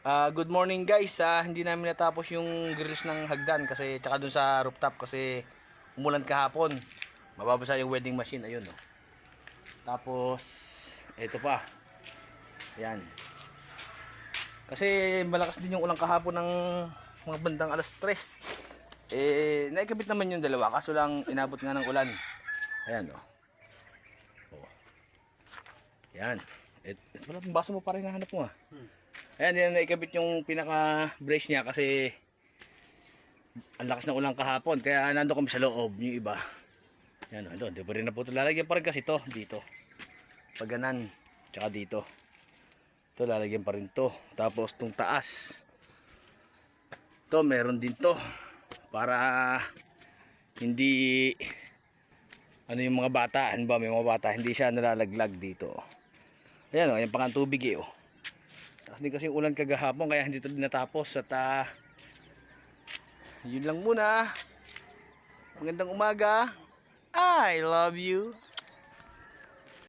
Good morning guys. Hindi namin natapos yung grills ng hagdan kasi tsaka dun sa rooftop kasi umulan kahapon. Mababasa yung welding machine, ayun oh. Tapos ito pa. Ayan. Kasi malakas din yung ulan kahapon ng mga bandang alas 3. Naikabit naman yung dalawa kaso lang inabot nga ng ulan. Ayan oh. Oh. Ayan. Wala pang baso mo pa rin nahanap mo ah. Ayan, yan naikabit yung pinaka brace niya kasi ang lakas ng ulan kahapon kaya nando kami sa loob yung iba. Yan o, doon, di pa rin na po ito. Lalagyan pa rin kasi ito dito. Pag ganan, tsaka dito. Ito lalagyan pa rin to. Tapos itong taas. Ito meron din to. Para hindi ano yung mga bata, ano ba may mga bata, hindi siya nalalaglag dito. Ayan o, yung pangang tubig eh o. Tapos din kasi ulan kagahapon kaya hindi ito din natapos at yun lang muna. Magandang umaga. I love you.